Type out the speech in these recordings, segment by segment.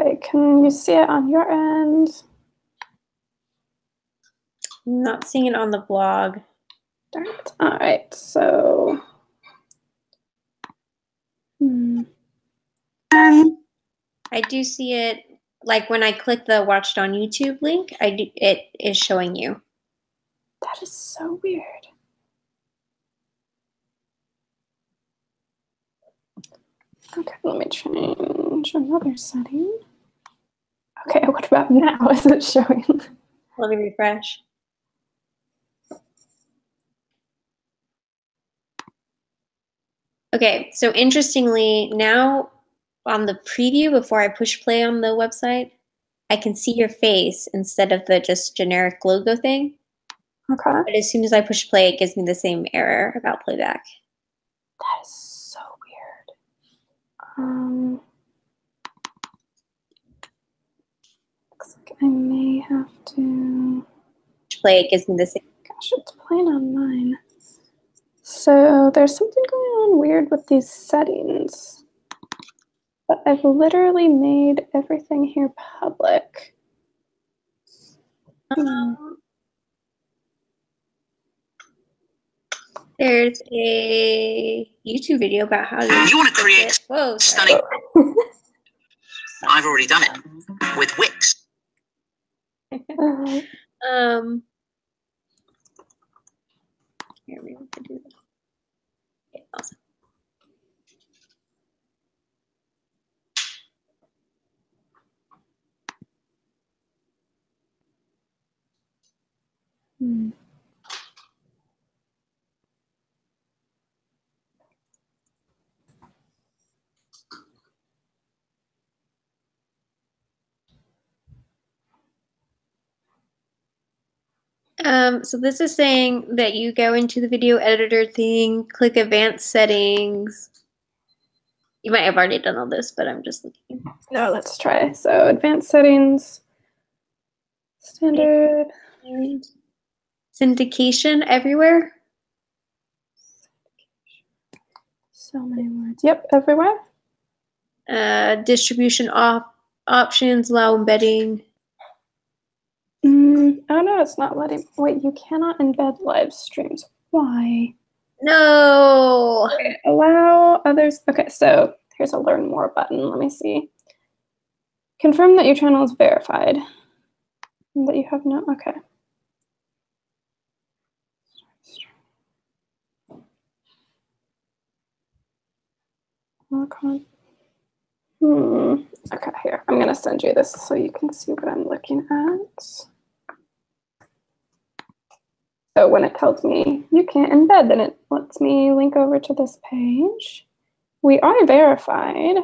Okay, can you see it on your end? I'm not seeing it on the blog. Darn it. All right, so. I do see it, like when I click the Watched on YouTube link, it is showing you. That is so weird. Okay, let me change another setting. Okay, what about now? Is it showing? Let me refresh. Okay, so interestingly, now on the preview, before I push play on the website, I can see your face instead of the just generic logo thing. Okay. But as soon as I push play, it gives me the same error about playback. That is so weird. Looks like I may have to Play, it gives me the same. Gosh, it's playing on mine. So there's something going on weird with these settings. But I've literally made everything here public. There's a YouTube video about how to. You want to create stunning. I've already done it with Wix. Here we can do this. Okay, awesome. So this is saying that you go into the video editor thing, click advanced settings. You might have already done all this, but I'm just looking. No, let's try. So advanced settings, standard. Syndication everywhere. So many words. Yep, everywhere. Distribution options, allow embedding. Oh no, it's not letting. Wait, you cannot embed live streams. Why? No. Okay, allow others. Okay, so here's a learn more button. Let me see. Confirm that your channel is verified. And that you have no. Okay. Okay, here. I'm going to send you this so you can see what I'm looking at. So when it tells me you can't embed, then it lets me link over to this page. We are verified.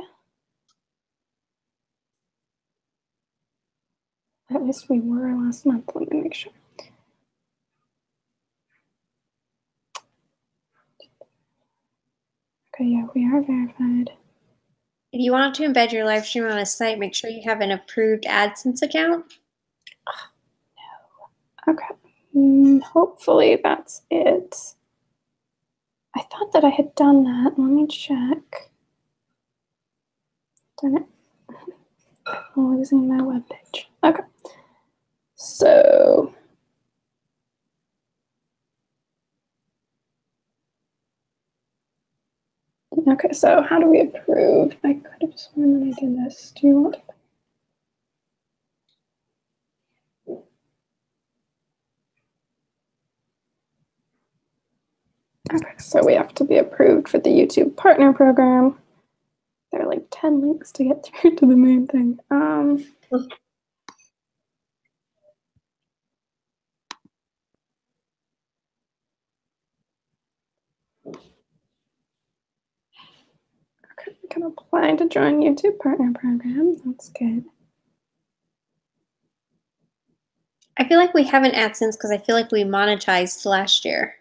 At least we were last month. Let me make sure. Okay, yeah, we are verified. If you want to embed your live stream on a site, make sure you have an approved AdSense account. No. Okay. Hopefully that's it. I thought that I had done that. Let me check. Darn it. I'm losing my webpage. Okay. So. Okay, so how do we approve? I could have sworn that I did this. Do you want to? Okay, so we have to be approved for the YouTube Partner Program. There are like 10 links to get through to the main thing. Okay, I can apply to join YouTube Partner Program. That's good. I feel like we haven't AdSense because I feel like we monetized last year.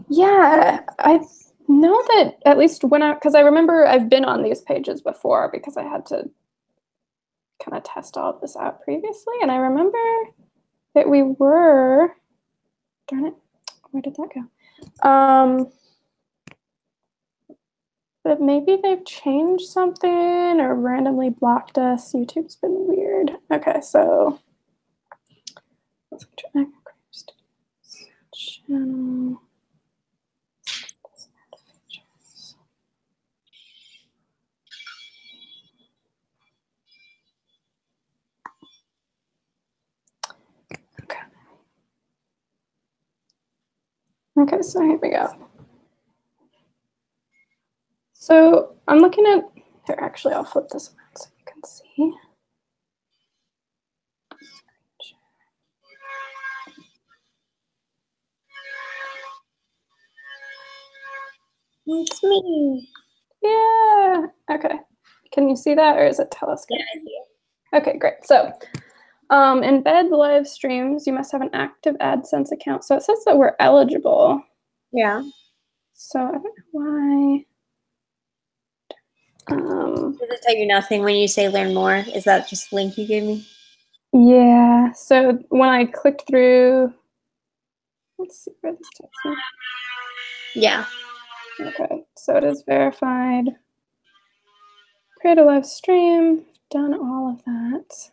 Yeah, I know that at least because I remember I've been on these pages before because I had to kind of test all of this out previously. And I remember that we were, darn it, where did that go? but maybe they've changed something or randomly blocked us. YouTube's been weird. Okay, so let's try channel. Okay. Okay, so here we go. So I'm looking at here. Actually, I'll flip this around so you can see. It's me. Yeah. Okay. Can you see that, or is it telescope? Yeah, I see it. Okay, great. So, embed live streams. You must have an active AdSense account. So it says that we're eligible. Yeah. So I don't know why. Does it tell you nothing when you say learn more? Is that just the link you gave me? Yeah. So when I clicked through, let's see where this takes me. Yeah. Okay. So it is verified. Create a live stream. Done all of that.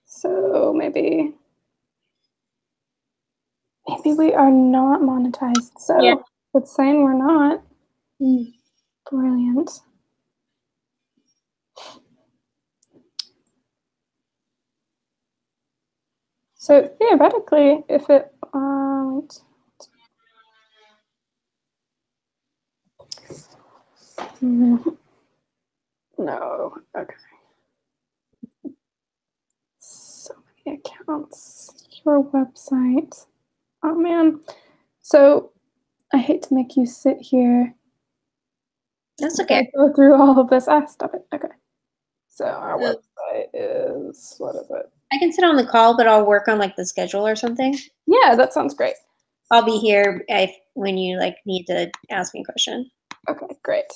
So maybe we are not monetized. So Yeah. it's saying we're not. Brilliant. So theoretically, if it no, okay. So many accounts. Your website. Oh man. So I hate to make you sit here. That's okay. Go through all of this. Stop it. Okay. So our Yeah. website is, what is it? I can sit on the call, but I'll work on like the schedule or something. Yeah, that sounds great. I'll be here when you like need to ask me a question. Okay, great.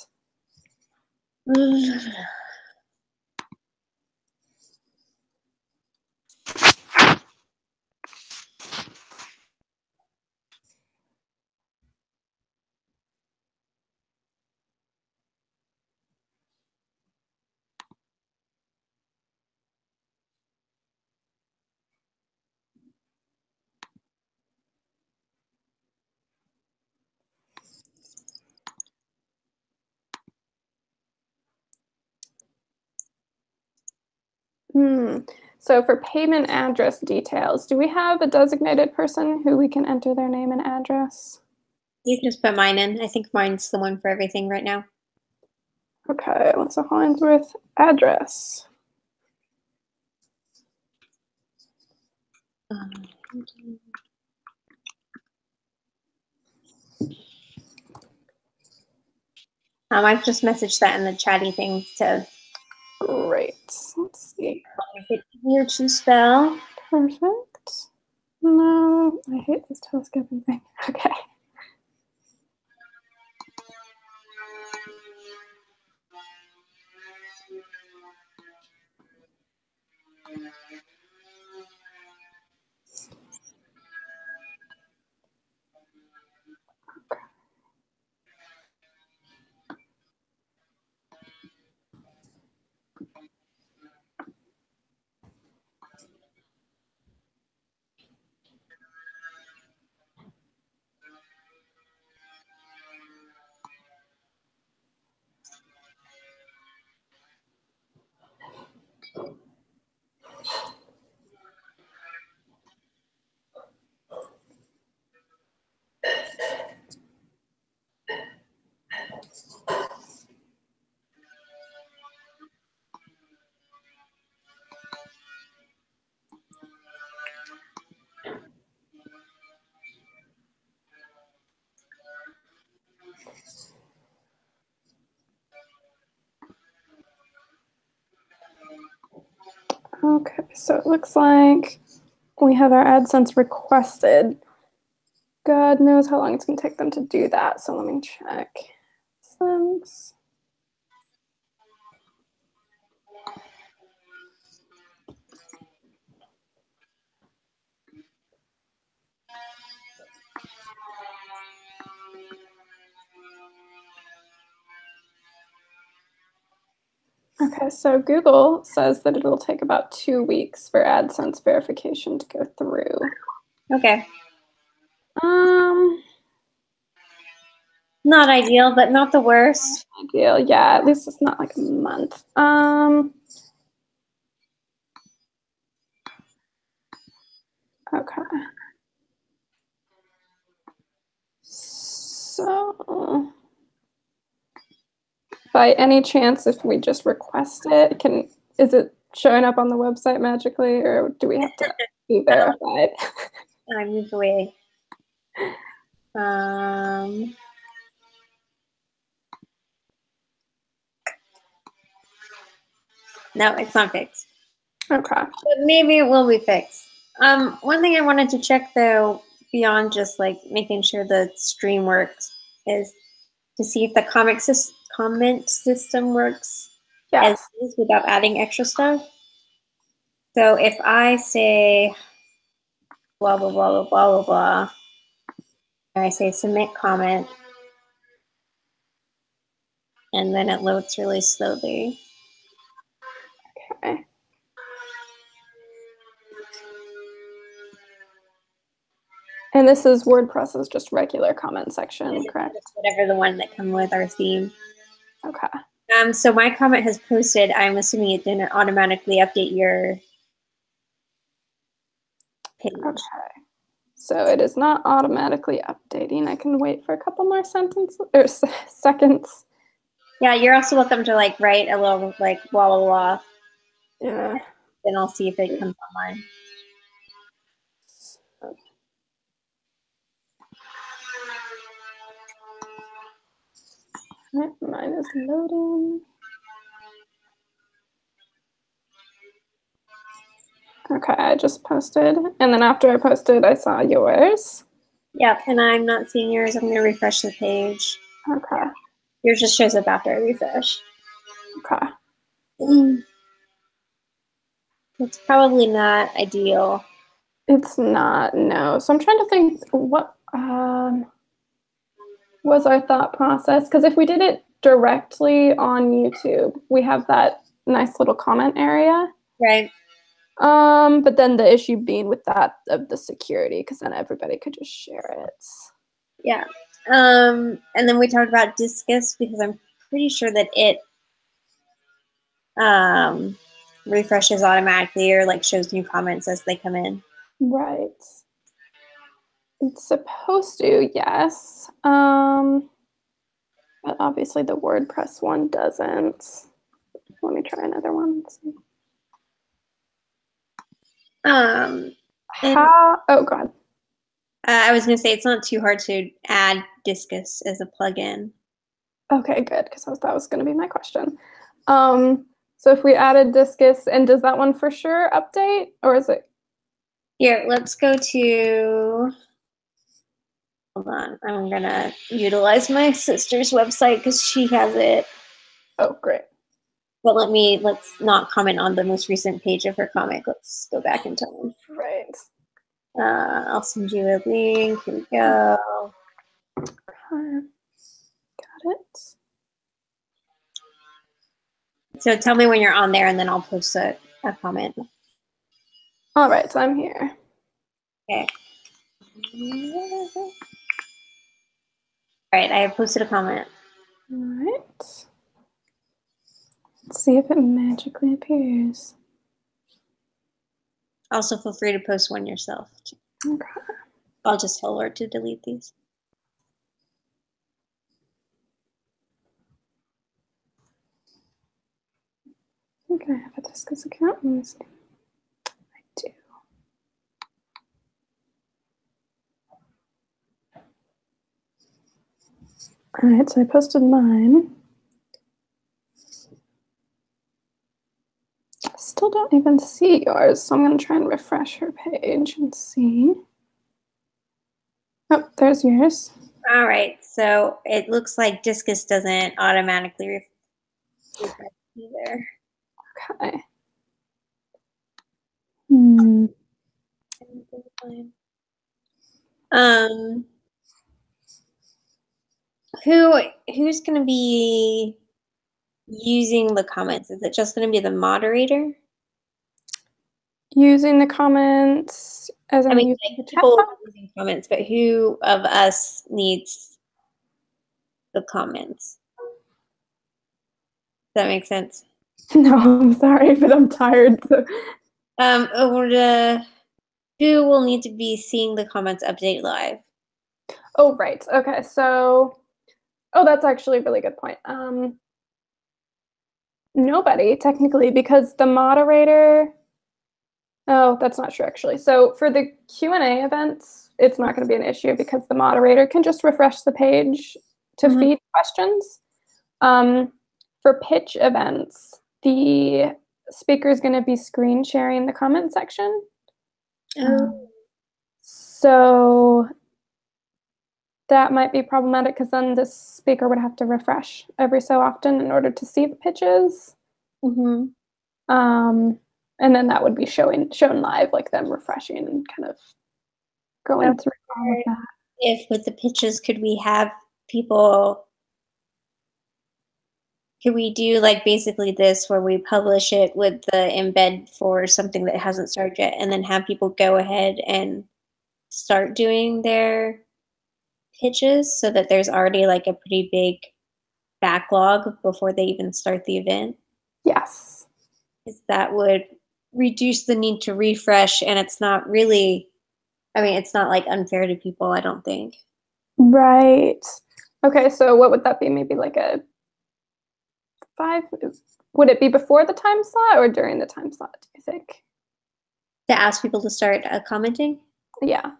So for payment address details, do we have a designated person who we can enter their name and address? You can just put mine in. I think mine's the one for everything right now. Okay, Alyssa Hollingsworth address. I've just messaged that in the chatty thing to Great. Let's see. make it easier to spell. Perfect. No, I hate this telescoping thing. Okay. Okay, so it looks like we have our AdSense requested. God knows how long it's going to take them to do that, so let me check. AdSense. Okay, so Google says that it'll take about 2 weeks for AdSense verification to go through. Okay. Um, Not ideal, but not the worst. Ideal, yeah. At least it's not like a month. Okay. So, by any chance, if we just request it, is it showing up on the website magically, or do we have to be verified? I moved away. No, it's not fixed. Okay. But maybe it will be fixed. One thing I wanted to check though, beyond just like making sure the stream works, is to see if the comment system works as Yes. is without adding extra stuff. So if I say blah blah blah blah blah blah blah, and I say submit comment, and then it loads really slowly. Okay. And this is WordPress's just regular comment section, correct? Whatever the one that come with our theme. Okay. So my comment has posted. I'm assuming it didn't automatically update your page. Okay. So it is not automatically updating. I can wait for a couple more seconds. Yeah, you're also welcome to like write a little like blah blah blah. Yeah. Then I'll see if it comes online. Mine is loading. Okay, I just posted. And then after I posted, I saw yours. Yep, and I'm not seeing yours. I'm going to refresh the page. Okay. Yours just shows up after I refresh. Okay. It's probably not ideal. It's not, no. So I'm trying to think what was our thought process. Because if we did it directly on YouTube, we have that nice little comment area. Right. But then the issue being with that of the security, because then everybody could just share it. Yeah. And then we talked about Disqus because I'm pretty sure that it refreshes automatically or like shows new comments as they come in. Right. It's supposed to, yes. But obviously the WordPress one doesn't. Let me try another one. Oh God. I was going to say it's not too hard to add Disqus as a plugin. Okay, good, because that was going to be my question. So if we added Disqus, and does that one for sure update, or is it? Here, let's go to. Hold on, I'm gonna utilize my sister's website because she has it. Oh, great. But let's not comment on the most recent page of her comic. Let's go back in time. Right. I'll send you a link. Here we go. Got it. So tell me when you're on there, and then I'll post a comment. All right, so I'm here. Okay. All right, I have posted a comment. All right. Let's see if it magically appears. Also, feel free to post one yourself. Okay. I'll just tell her to delete these. I think I have a Disqus account. Let me see. I do. All right, so I posted mine. Still don't even see yours, so I'm going to try and refresh her page and see. Oh, there's yours. All right, so it looks like Disqus doesn't automatically refresh either. Okay. Who's gonna be using the comments? Is it just going to be the moderator? Using the comments as I in mean, using like the chat people box? using comments, but who of us needs the comments? Does that make sense? No, I'm sorry, but I'm tired. So. Who will need to be seeing the comments update live? Oh, right. Okay, so, that's actually a really good point. Nobody, technically, because the moderator, oh, that's not true, actually. So for the Q&A events, it's not going to be an issue because the moderator can just refresh the page to feed questions. For pitch events, the speaker is going to be screen sharing the comment section. So that might be problematic because then the speaker would have to refresh every so often in order to see the pitches. And then that would be shown live, like them refreshing and kind of going through all of that. If with the pitches, could we have people, could we do like basically this where we publish it with the embed for something that hasn't started yet and then have people go ahead and start doing their pitches so that there's already like a pretty big backlog before they even start the event? Yes. Because that would reduce the need to refresh, and it's not really, I mean, it's not like unfair to people, I don't think. Right. Okay, so what would that be? Maybe like a 5? Would it be before the time slot or during the time slot, do you think? To ask people to start commenting? Yeah.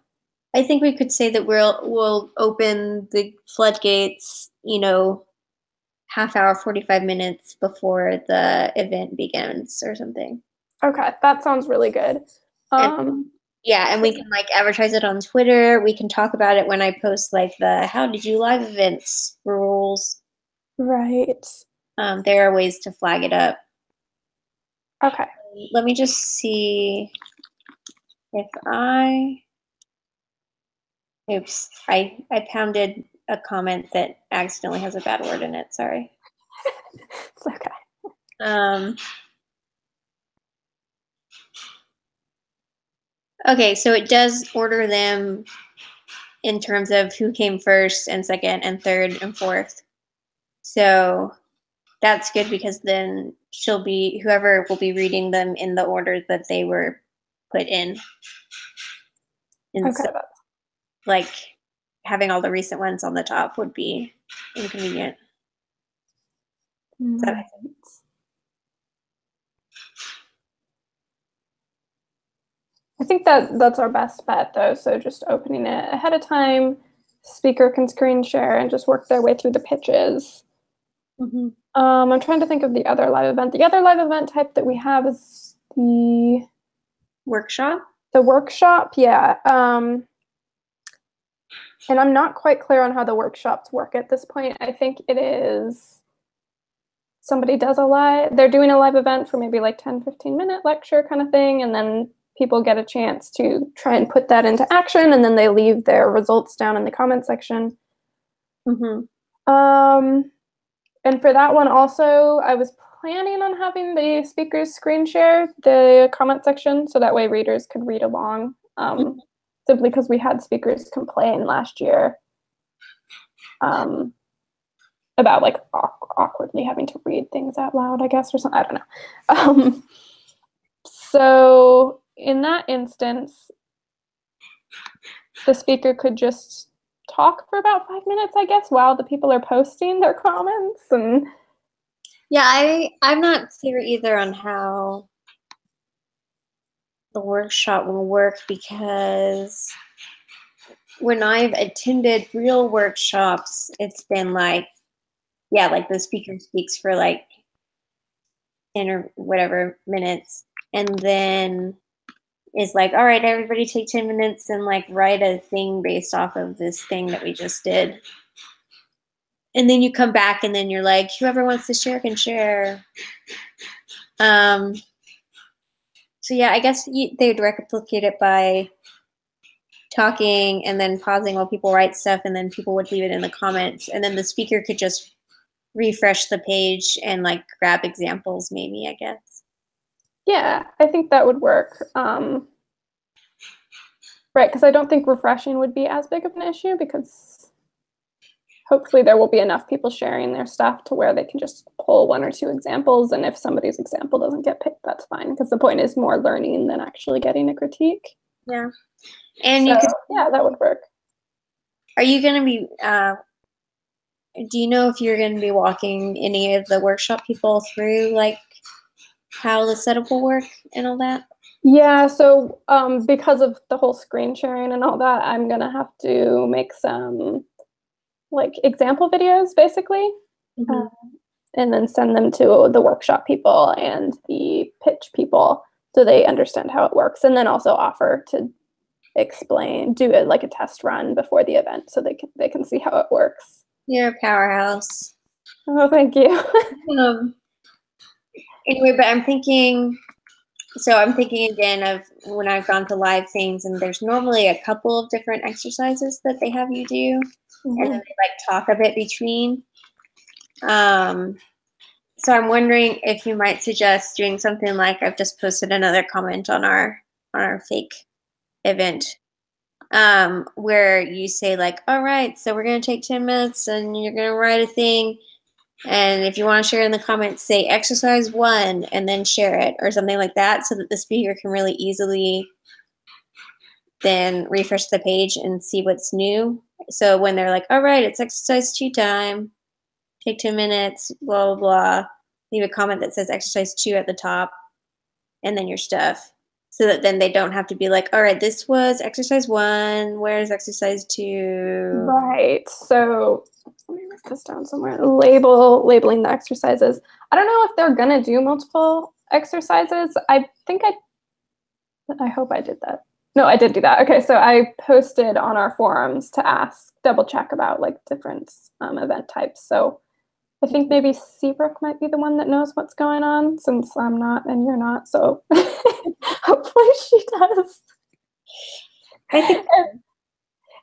I think we could say that we'll open the floodgates, half hour, 45 minutes before the event begins or something. Okay, that sounds really good. And we can like advertise it on Twitter. We can talk about it when I post like the how did you live events rules. Right. There are ways to flag it up. Okay. Let me just see if oops, I pounded a comment that accidentally has a bad word in it. Sorry. It's okay. Okay, so it does order them in terms of who came first and second and third and fourth. So that's good because then whoever will be reading them in the order that they were put in. And Okay. so, like having all the recent ones on the top would be inconvenient. Right. I think that's our best bet though. So just opening it ahead of time, speaker can screen share and just work their way through the pitches. I'm trying to think of the other live event. The other live event type that we have is the workshop. The workshop, yeah. And I'm not quite clear on how the workshops work at this point. I think it is somebody does they're doing a live event for maybe like 10-15 minute lecture kind of thing, and then people get a chance to try and put that into action, and then they leave their results down in the comment section. And for that one also, I was planning on having the speakers screen share the comment section so that way readers could read along, simply because we had speakers complain last year about like awkwardly having to read things out loud, I guess, or something. I don't know. So in that instance, the speaker could just talk for about 5 minutes, I guess, while the people are posting their comments. And yeah, I'm not clear either on how the workshop will work, because when I've attended real workshops, it's been like, yeah, like the speaker speaks for like 10 or whatever minutes, and then is like, all right, everybody take 10 minutes and like write a thing based off of this thing that we just did. And then you come back and then you're like, whoever wants to share can share. So yeah, I guess they would replicate it by talking and then pausing while people write stuff, and then people would leave it in the comments, and then the speaker could just refresh the page and like grab examples maybe, I guess. Yeah, I think that would work. Right, because I don't think refreshing would be as big of an issue because hopefully there will be enough people sharing their stuff to where they can just pull 1 or 2 examples. And if somebody's example doesn't get picked, that's fine. Because the point is more learning than actually getting a critique. Yeah. And so, you could, yeah, that would work. Are you going to be, do you know if you're going to be walking any of the workshop people through like how the setup will work and all that? Yeah, so because of the whole screen sharing and all that, I'm going to have to make some like example videos basically, and then send them to the workshop people and the pitch people so they understand how it works, and then also offer to explain, do it like a test run before the event so they can see how it works. You're a powerhouse. Oh, thank you. Anyway, but I'm thinking again of when I've gone to live things, and there's normally a couple of different exercises that they have you do, and then they like talk a bit between. So I'm wondering if you might suggest doing something like I've just posted another comment on our fake event, where you say like, all right, so we're gonna take 10 minutes and you're gonna write a thing. And if you want to share in the comments, say exercise 1 and then share it or something like that so that the speaker can really easily then refresh the page and see what's new. So when they're like, all right, it's exercise 2 time, take 10 minutes, blah, blah, blah, leave a comment that says exercise 2 at the top and then your stuff. So that then they don't have to be like, all right, this was exercise 1, where's exercise 2? Right, so let me write this down somewhere. Labeling the exercises. I don't know if they're gonna do multiple exercises. I hope I did that. No, I did do that. Okay, so I posted on our forums to double check about like different event types. So I think maybe Seabrook might be the one that knows what's going on since I'm not and you're not. So hopefully she does. I think.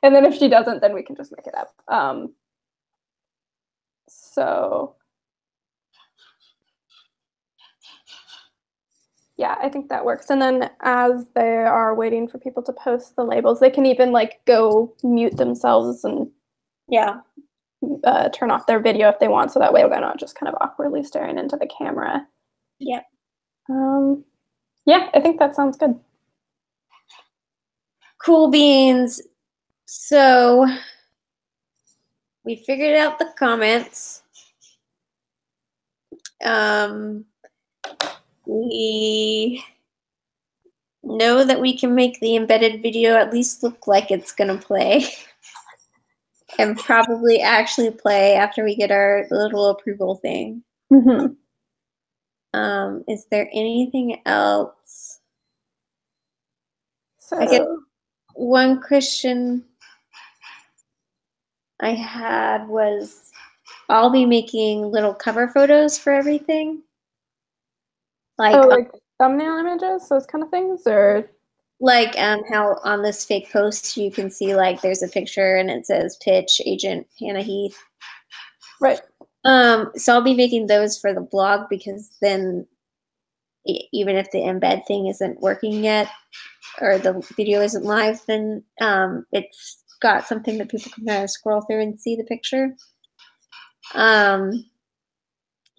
And then if she doesn't, then we can just make it up. So yeah, I think that works. And then as they are waiting for people to post the labels, they can even like go mute themselves and turn off their video if they want. So that way they're not just kind of awkwardly staring into the camera. Yeah. Yeah, I think that sounds good. Cool beans. So we figured out the comments. We know that we can make the embedded video at least look like it's gonna play and probably actually play after we get our little approval thing. Is there anything else? So I guess one question I had was I'll be making little cover photos for everything. like thumbnail images, those kind of things, or like how on this fake post you can see like there's a picture and it says pitch agent Hannah Heath. Right. So I'll be making those for the blog because then even if the embed thing isn't working yet or the video isn't live, then it's got something that people can kind of scroll through and see the picture.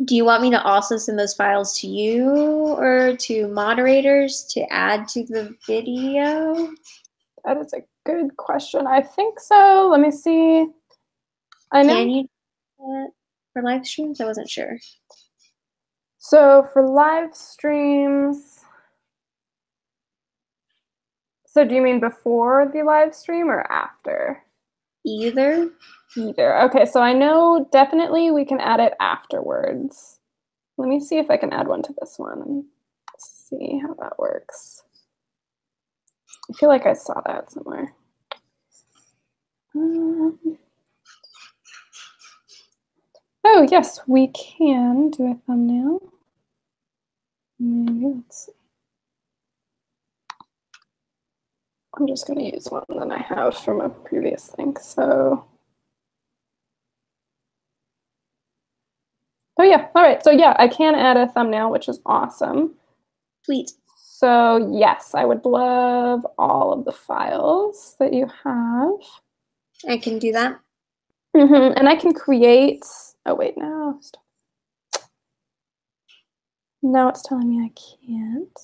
Do you want me to also send those files to you or to moderators to add to the video? That is a good question. I think so. Let me see. Can you do that for live streams? I wasn't sure. So for live streams, so do you mean before the live stream or after? Either. Okay, so I know definitely we can add it afterwards. Let me see if I can add one to this one and see how that works. I feel like I saw that somewhere. Oh, yes, we can do a thumbnail. Maybe, let's see. I'm just going to use one that I have from a previous thing. So Oh yeah, all right. So yeah, I can add a thumbnail, which is awesome. Sweet. So yes, I would love all of the files that you have. I can do that. And I can create, oh wait, no. Stop. Now it's telling me I can't.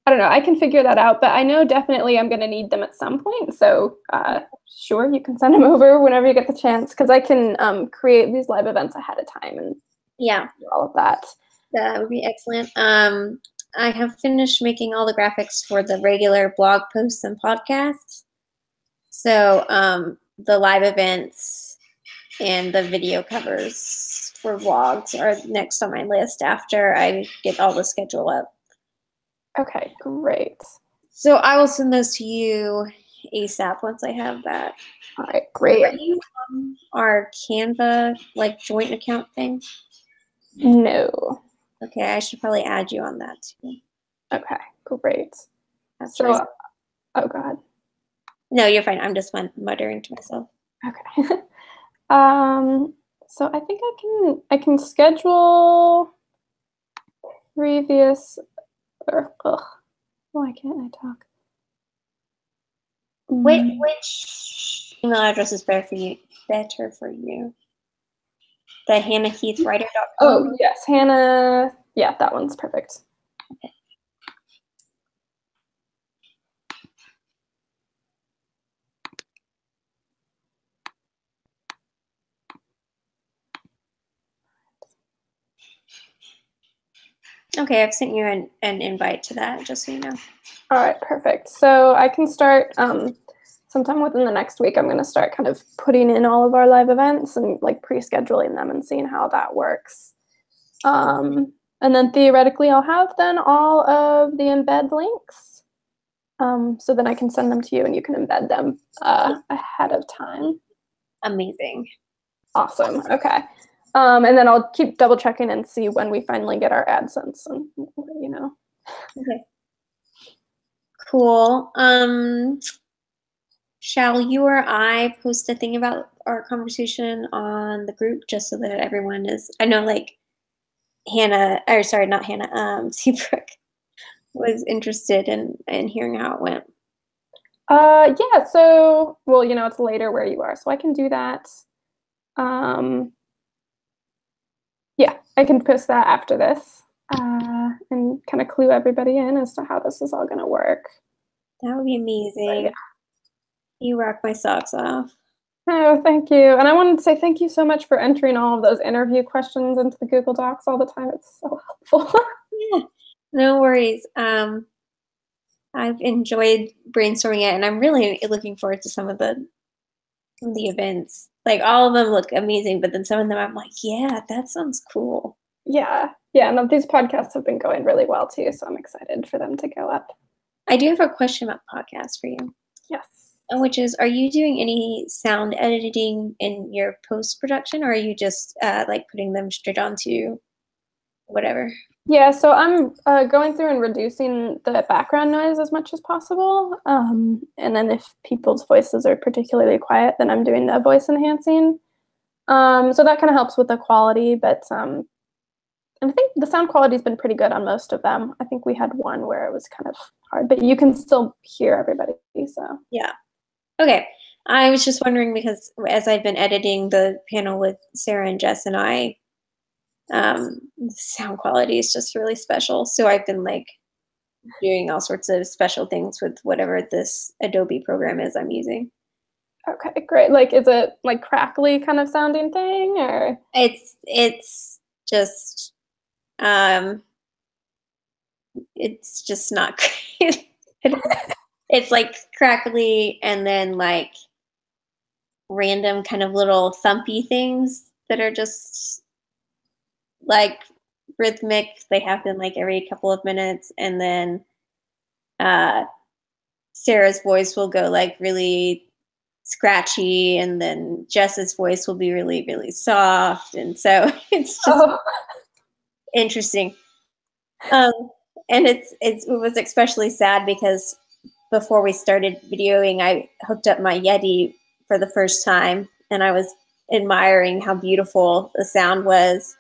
I don't know, I can figure that out, but I know definitely I'm gonna need them at some point. So sure, you can send them over whenever you get the chance, because I can create these live events ahead of time and do all of that. That would be excellent. I have finished making all the graphics for the regular blog posts and podcasts. So the live events and the video covers for vlogs are next on my list after I get all the schedule up. Okay, great. So I will send those to you ASAP once I have that. All right, great. Are you on our Canva like joint account thing? No. Okay, I should probably add you on that too. Okay, great. So, oh God. No, you're fine. I'm just muttering to myself. Okay. So I think I can schedule previous. Why can't I talk? Which email address is better for you? The HannahHeathWriter.com? Oh yes, Hannah. Yeah, that one's perfect. Okay. Okay, I've sent you an invite to that, just so you know. All right, perfect. So I can start sometime within the next week. I'm going to start kind of putting in all of our live events and like pre-scheduling them and seeing how that works. And then theoretically, I'll have then all of the embed links. So then I can send them to you and you can embed them ahead of time. Amazing. Awesome. Okay. And then I'll keep double checking and see when we finally get our AdSense and you know. Okay. Cool. Shall you or I post a thing about our conversation on the group just so that everyone is, I know like Hannah, or sorry, not Hannah, Seabrook was interested in hearing how it went. Yeah, so, well, you know, it's later where you are, so I can do that. Yeah, I can post that after this and kind of clue everybody in as to how this is all going to work. That would be amazing. Yeah. You rock my socks off. Oh, thank you. And I wanted to say thank you so much for entering all of those interview questions into the Google Docs all the time. It's so helpful. Yeah, no worries. I've enjoyed brainstorming it, and I'm really looking forward to some of the events. Like all of them look amazing, but then some of them I'm like, yeah, that sounds cool. Yeah, and these podcasts have been going really well too, so I'm excited for them to go up. I do have a question about podcasts for you. Yes. Which is, are you doing any sound editing in your post-production, or are you just like putting them straight onto whatever? Yeah, so I'm going through and reducing the background noise as much as possible. And then if people's voices are particularly quiet, then I'm doing the voice enhancing. So that kind of helps with the quality, but and I think the sound quality has been pretty good on most of them. I think we had one where it was kind of hard, but you can still hear everybody, so. Yeah. Okay. I was just wondering because as I've been editing the panel with Sarah and Jess and I, the sound quality is just really special. So I've been like doing all sorts of special things with whatever this Adobe program is I'm using. Okay, great. Like, is it like crackly kind of sounding thing, or? It's just, it's just not great. It's like crackly and then like random kind of little thumpy things that are just like rhythmic. They happen like every couple of minutes, and then Sarah's voice will go like really scratchy, and then Jess's voice will be really, really soft, and so it's just interesting. And it was especially sad because before we started videoing, I hooked up my Yeti for the first time, and I was admiring how beautiful the sound was,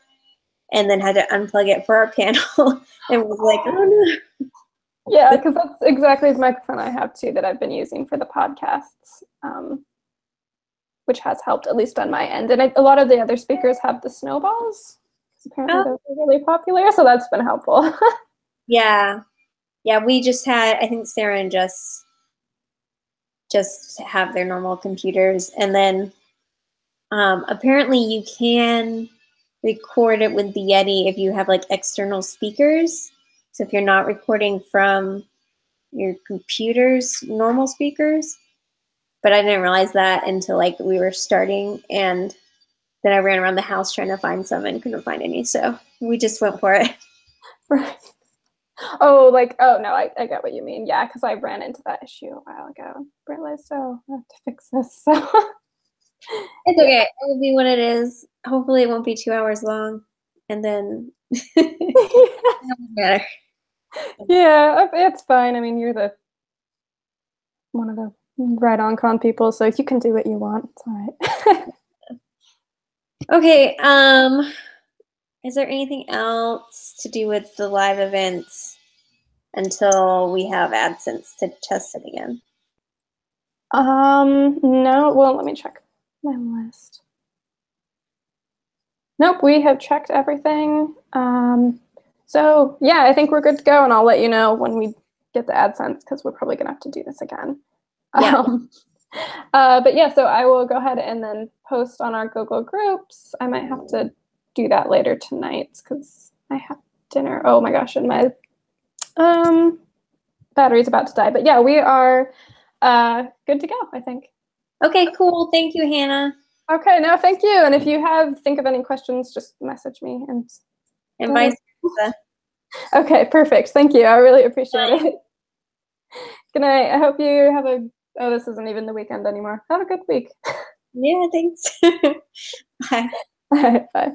and then had to unplug it for our panel and was like, oh no. Yeah, because that's exactly the microphone I have too that I've been using for the podcasts, which has helped, at least on my end. And a lot of the other speakers have the snowballs. Apparently those are really popular, so that's been helpful. Yeah. Yeah, we just had, I think Sarah and Jess just have their normal computers. And then apparently you can record it with the Yeti if you have like external speakers. So if you're not recording from your computer's normal speakers. But I didn't realize that until like we were starting, and then I ran around the house trying to find some and couldn't find any. So we just went for it. Right. Oh, like, oh no, I get what you mean. Yeah, because I ran into that issue a while ago. Realized, oh, I have to fix this. So it's okay. It will be what it is. Hopefully it won't be 2 hours long. And then it'll be better. Yeah, it's fine. I mean, you're one of the right on con people, so you can do what you want. It's all right. Okay, is there anything else to do with the live events until we have AdSense to test it again? No, well, let me check my list. Nope, we have checked everything. So yeah, I think we're good to go, and I'll let you know when we get the AdSense, because we're probably gonna have to do this again. Yeah. But yeah, so I will go ahead and then post on our Google groups. I might have to do that later tonight because I have dinner. Oh my gosh, and my battery's about to die. But yeah, we are good to go, I think. Okay, cool. Thank you, Hannah. Okay, no, thank you. And if you think of any questions, just message me. And vice versa. Okay, perfect. Thank you. I really appreciate it. Good night. I hope you have oh, this isn't even the weekend anymore. Have a good week. Yeah, thanks. Bye. All right, bye.